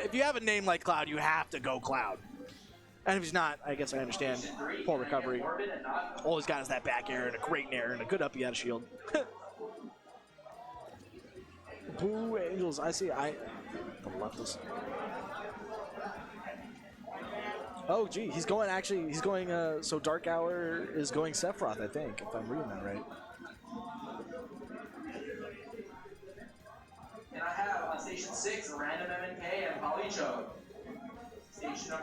if you have a name like Cloud, you have to go Cloud. And if he's not, I guess I understand. Poor recovery. All he's got is that back air and a great nair and a good uppy out of shield. Blue Angels, I see. The leftist. Oh, gee, he's going, so Dark Hour is going Sephiroth, I think, if I'm reading that right. And I have on Station 6, a random MNK and Polychoke.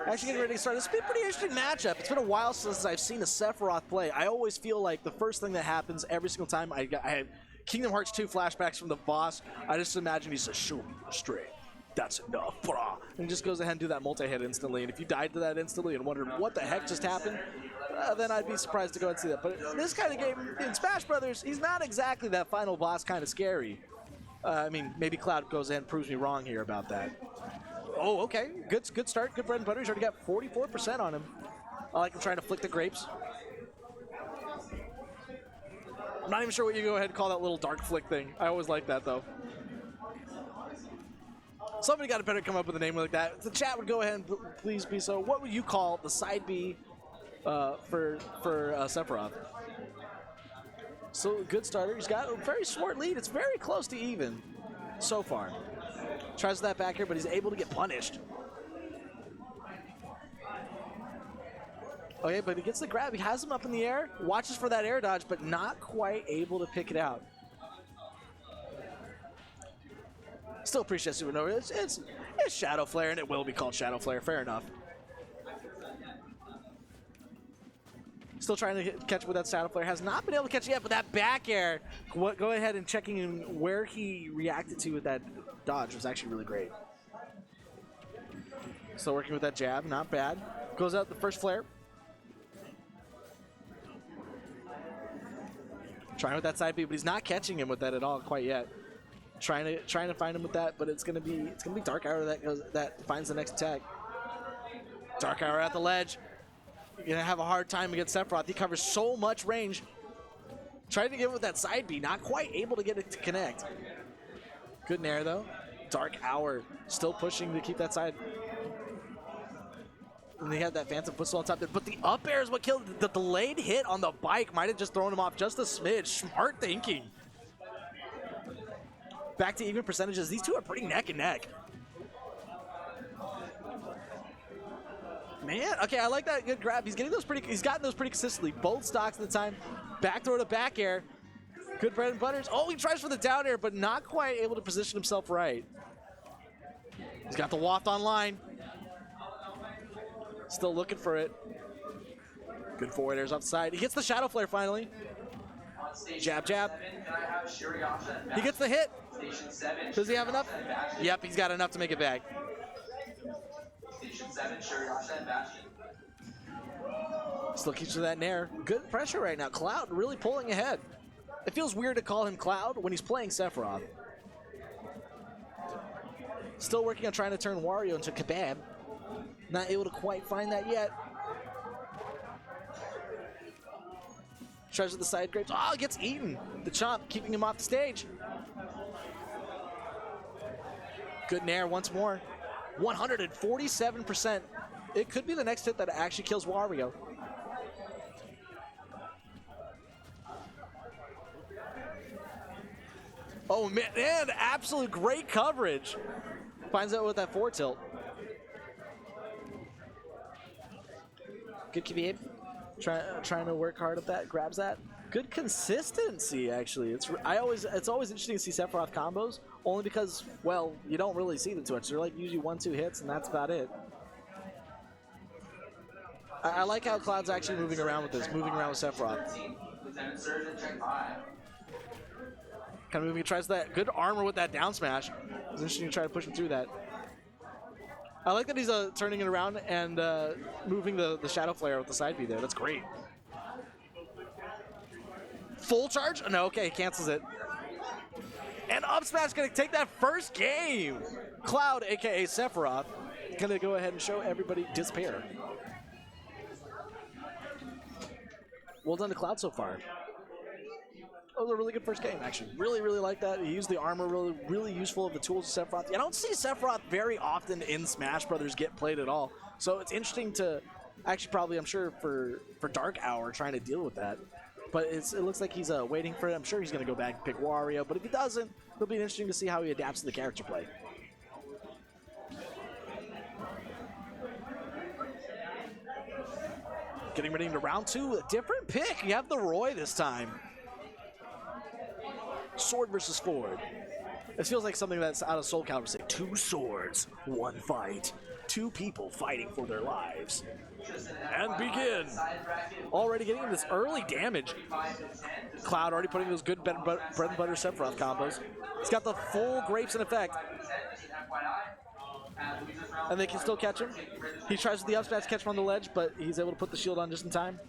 Actually getting ready to start. This has been a pretty interesting matchup. It's been a while since I've seen a Sephiroth play. I always feel like the first thing that happens every single time I have Kingdom Hearts 2 flashbacks from the boss, I just imagine he says, shoot me straight. That's enough, brah. And he just goes ahead and do that multi-hit instantly. And if you died to that instantly and wondered what the heck just happened, then I'd be surprised to go and see that. But in this kind of game, in Smash Brothers, he's not exactly that final boss kind of scary. I mean, maybe Cloud goes in and proves me wrong here about that. Oh, okay. Good start. Good bread and butter. He's already got 44% on him. I like him trying to flick the grapes. I'm not even sure what you go ahead and call that little dark flick thing. I always like that, though. Somebody got to better come up with a name like that. If the chat would go ahead and please be so. What would you call the side B for Sephiroth? So, good starter. He's got a very short lead. It's very close to even so far. Tries that back here, but he's able to get punished. Okay, but he gets the grab. He has him up in the air, watches for that air dodge, but not quite able to pick it out. Still appreciate Supernova. It's Shadow Flare, and it will be called Shadow Flare. Fair enough. Still trying to catch up with that Shadow Flare. Has not been able to catch it yet, but that back air, go ahead and checking in where he reacted to with that dodge was actually really great. Still working with that jab. Not bad. Goes out the first flare. Trying with that side B, but he's not catching him with that at all quite yet. Trying to find him with that, but it's gonna be Dark Hour that finds the next attack. Dark Hour at the ledge. You're gonna have a hard time against Sephiroth. He covers so much range. Trying to get him with that side B, not quite able to get it to connect. Good nair though. Dark Hour still pushing to keep that side. And they had that Phantom Footstool on top there, but the up air is what killed it. The delayed hit on the bike might have just thrown him off just a smidge. Smart thinking. Back to even percentages. These two are pretty neck and neck. Man, okay, I like that good grab. He's getting those he's gotten those pretty consistently. Both stocks at the time. Back throw to back air. Good bread and butters. Oh, he tries for the down air, but not quite able to position himself right. He's got the waft online. Still looking for it. Good forward airs off the side. He gets the Shadow Flare finally. Jab, jab. He gets the hit. Does he have enough? Yep, he's got enough to make it back. Station 7, Shuriyasha and Bastion. Still keeps with that nair. Good pressure right now. Cloud really pulling ahead. It feels weird to call him Cloud when he's playing Sephiroth. Still working on trying to turn Wario into Kebab. Not able to quite find that yet. Tries with the side grapes. Oh, gets eaten. The chomp keeping him off the stage. Good nair once more. 147%. It could be the next hit that actually kills Wario. Oh man, and absolute great coverage. Finds out with that forward tilt. Good Khabib. Trying to work hard at that. Grabs that. Good consistency, actually. It's always interesting to see Sephiroth combos, only because, well, you don't really see them too much. They're like usually 1-2 hits, and that's about it. I like how Cloud's actually moving around with this, moving around with Sephiroth. Kind of moving, he tries that good armor with that down smash. It's interesting to try to push him through that. I like that he's turning it around and moving the Shadow Flare with the side B there. That's great. Full charge? No, okay, cancels it. And up smash gonna take that first game. Cloud, aka Sephiroth, gonna go ahead and show everybody disappear. Well done to Cloud so far. was a really good first game, actually. Really, really like that. He used the armor, really, really useful of the tools of Sephiroth. I don't see Sephiroth very often in Smash Brothers get played at all. So it's interesting to, actually probably, I'm sure, for Dark Hour trying to deal with that. But it looks like he's waiting for it. I'm sure he's going to go back and pick Wario. But if he doesn't, it'll be interesting to see how he adapts to the character play. Getting ready into round 2, a different pick. You have the Roy this time. Sword versus Ford. This feels like something that's out of Soul Calibur. Say 2 swords, 1 fight. 2 people fighting for their lives. And begin. Already getting this early damage. Cloud already putting those good bread and butter Sephiroth combos. He's got the full grapes in effect. And they can still catch him. He tries with the up smash to catch him on the ledge, but he's able to put the shield on just in time.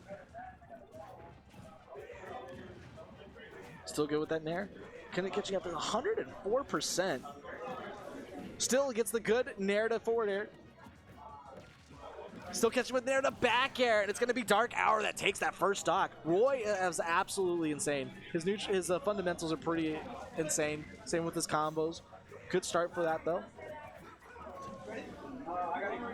Still good with that nair. Catching up to 104%. Still gets the good nair to forward air. Still catching with nair to back air, and it's going to be Dark Hour that takes that first stock. Roy is absolutely insane. His fundamentals are pretty insane. Same with his combos. Good start for that, though.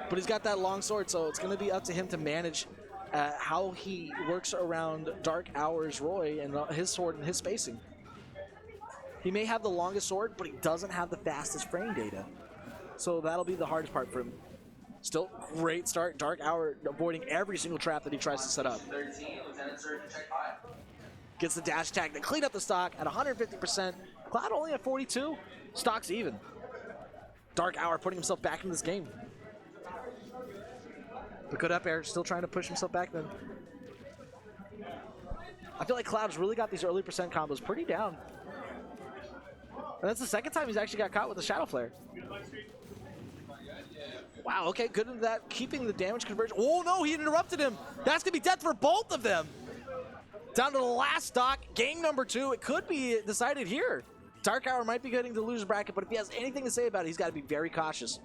But he's got that long sword, so it's going to be up to him to manage how he works around Dark Hour's Roy and his sword and his spacing. He may have the longest sword, but he doesn't have the fastest frame data. So that'll be the hardest part for him. Still, great start. Dark Hour avoiding every single trap that he tries to set up. 13, Lieutenant Surgeon, check 5. Gets the dash attack to clean up the stock at 150%. Cloud only at 42. Stock's even. Dark Hour putting himself back in this game. But good up air, still trying to push himself back then. I feel like Cloud's really got these early percent combos pretty down. And that's the second time he's actually got caught with a Shadow Flare. Wow, okay, good into that, keeping the damage conversion. Oh no, he interrupted him. That's gonna be death for both of them. Down to the last stock, game number 2. It could be decided here. Dark Hour might be getting the loser bracket, but if he has anything to say about it, he's got to be very cautious.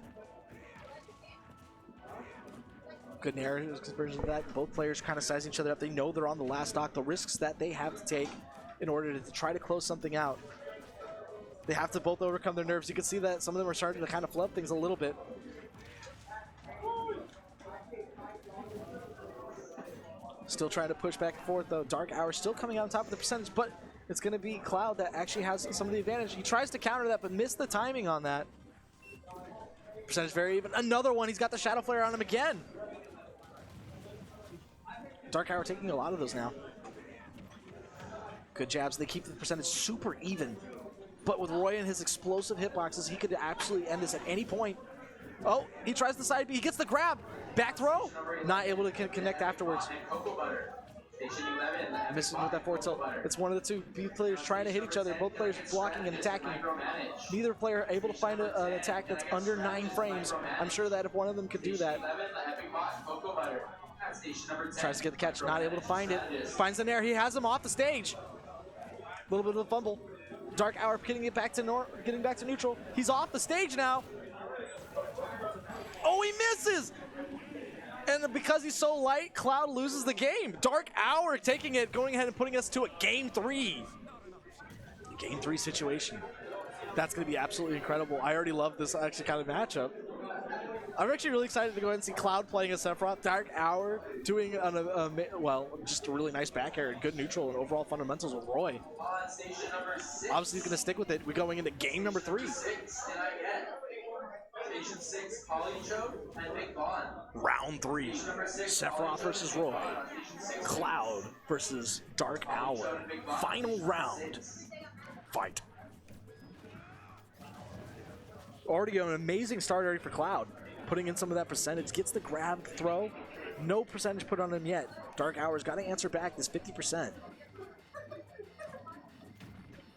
Good narrative conversion of that. Both players kind of sizing each other up. They know they're on the last stock. The risks that they have to take in order to try to close something out. They have to both overcome their nerves. You can see that some of them are starting to kind of flub things a little bit. Still trying to push back and forth, though. Dark Hour still coming out on top of the percentage, but it's going to be Cloud that actually has some of the advantage. He tries to counter that, but missed the timing on that. Percentage very even. Another one. He's got the Shadow Flare on him again. Dark Hour taking a lot of those now. Good jabs. They keep the percentage super even. But with Roy and his explosive hitboxes, he could absolutely end this at any point. Oh, he tries the side B. He gets the grab. Back throw. Not able to connect afterwards. Missing with that forward tilt. It's one of the two players trying to hit each other. Both players blocking and attacking. Neither player able to find an attack that's under 9 frames. I'm sure that if one of them could do that. Tries to get the catch, not able to find it. Finds the nair. He has him off the stage. A little bit of a fumble. Dark Hour getting back to neutral. He's off the stage now. Oh, he misses! And because he's so light, Cloud loses the game. Dark Hour taking it, going ahead and putting us to a game 3. Game 3 situation. That's going to be absolutely incredible. I already love this actually kind of matchup. I'm actually really excited to go ahead and see Cloud playing as Sephiroth. Dark Hour doing, just a really nice back air and good neutral and overall fundamentals with Roy. Obviously, he's going to stick with it. We're going into game number 3. Station 6, and Big Bond. Round 3. Sephiroth versus Roy. Cloud versus Dark Hour. Final round. Fight. Already an amazing start already for Cloud. Putting in some of that percentage. Gets the grab throw. No percentage put on him yet. Dark Hour's got to answer back this 50%.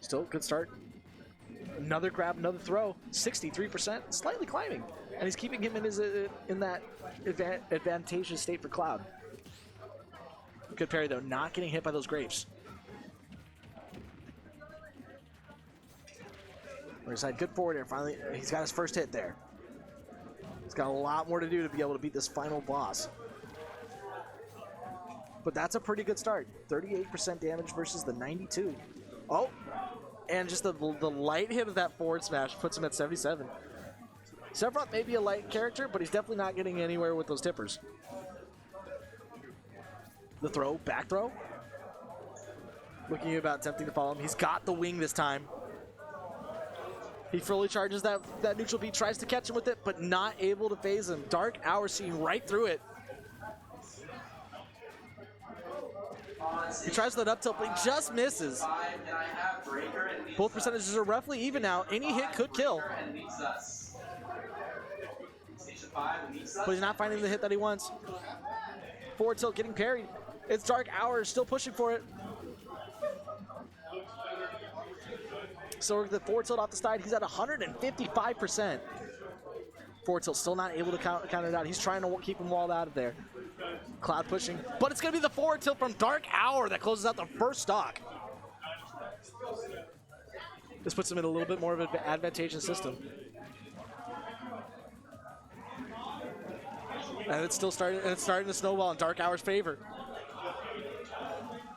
Still good start. Another grab, another throw. 63%, slightly climbing. And he's keeping him in that advantageous state for Cloud. Good parry though, not getting hit by those grapes. Good forward air. Finally, he's got his first hit there. He's got a lot more to do to be able to beat this final boss. But that's a pretty good start. 38% damage versus the 92. Oh, and just the light hit of that forward smash puts him at 77. Sephiroth may be a light character, but he's definitely not getting anywhere with those tippers. The throw, back throw. Looking about tempting to follow him. He's got the wing this time. He fully charges that neutral B, tries to catch him with it, but not able to phase him. Dark Hour seeing right through it. He tries that up tilt, but he just misses. Both percentages are roughly even now. Any hit could kill. But he's not finding the hit that he wants. Forward tilt getting parried. It's Dark Hour still pushing for it. So the forward tilt off the side, he's at 155%. Forward tilt still not able to count it out. He's trying to keep him walled out of there. Cloud pushing, but it's going to be the forward tilt from Dark Hour that closes out the first stock. This puts him in a little bit more of an advantageous system. And it's starting to snowball in Dark Hour's favor.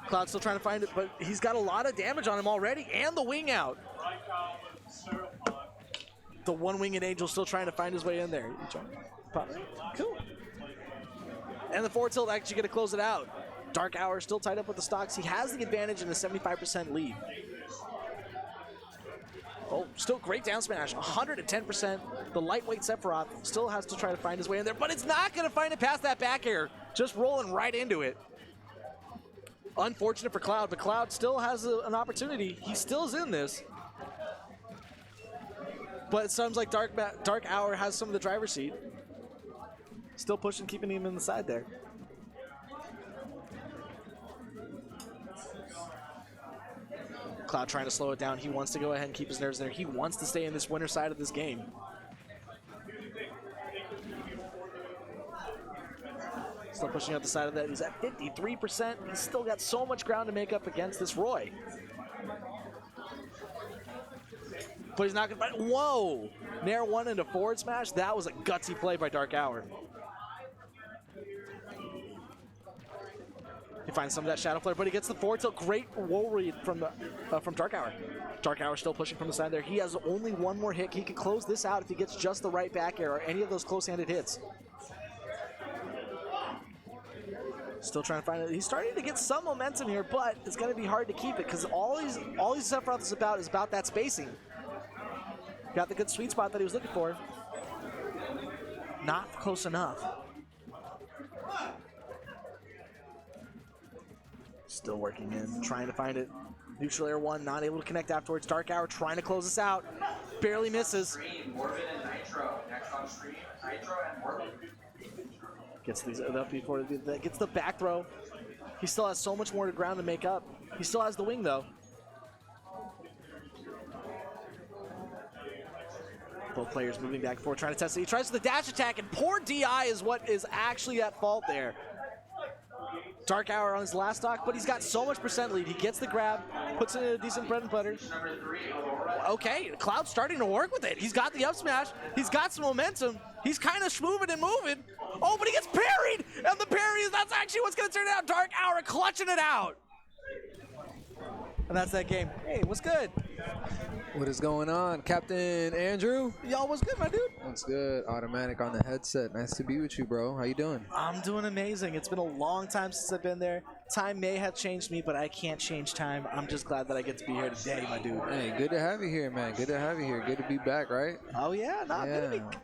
Cloud's still trying to find it, but he's got a lot of damage on him already, and the wing out. The one-winged Angel still trying to find his way in there. Cool. And the forward tilt actually going to close it out. Dark Hour still tied up with the stocks. He has the advantage in the 75% lead. Oh, still great down smash, 110%. The lightweight Sephiroth still has to try to find his way in there, but it's not going to find it past that back air. Just rolling right into it. Unfortunate for Cloud, but Cloud still has an opportunity. He still is in this. But it sounds like Dark Hour has some of the driver's seat. Still pushing, keeping him in the side there. Cloud trying to slow it down. He wants to go ahead and keep his nerves there. He wants to stay in this winner side of this game. Still pushing out the side of that. He's at 53%. He's still got so much ground to make up against this Roy. But he's not going to find. Whoa! Nair one into forward smash. That was a gutsy play by Dark Hour. He finds some of that shadow flare, but he gets the forward tilt. Great roll read from Dark Hour. Dark Hour still pushing from the side there. He has only one more hit. He could close this out if he gets just the right back air or any of those close-handed hits. Still trying to find it. He's starting to get some momentum here, but it's going to be hard to keep it because all these Sephiroth is about that spacing. Got the good sweet spot that he was looking for. Not close enough. Still working in, trying to find it. Neutral air one, not able to connect afterwards. Dark Hour trying to close this out. Barely misses. Morbid and Nitro. Next on stream, Nitro and Morbid. Gets these up before gets the back throw. He still has so much more ground to make up. He still has the wing though. Both players moving back and forth, trying to test it. He tries the dash attack, and poor DI is what is actually at fault there. Dark Hour on his last stock, but he's got so much percent lead. He gets the grab, puts it in a decent bread and butter. Okay, Cloud's starting to work with it. He's got the up smash. He's got some momentum. He's kind of schmoving and moving. Oh, but he gets parried! And the parry that's actually what's going to turn it out. Dark Hour clutching it out. And that's that game. Hey, what's good? What is going on, Captain Andrew? Y'all, what's good, my dude? What's good? Automatic on the headset. Nice to be with you, bro. How you doing? I'm doing amazing. It's been a long time since I've been there. Time may have changed me, but I can't change time. I'm just glad that I get to be here today, my dude. Hey, good to have you here, man. Good to have you here. Good to be back, right? Oh, yeah. Not Yeah. gonna be.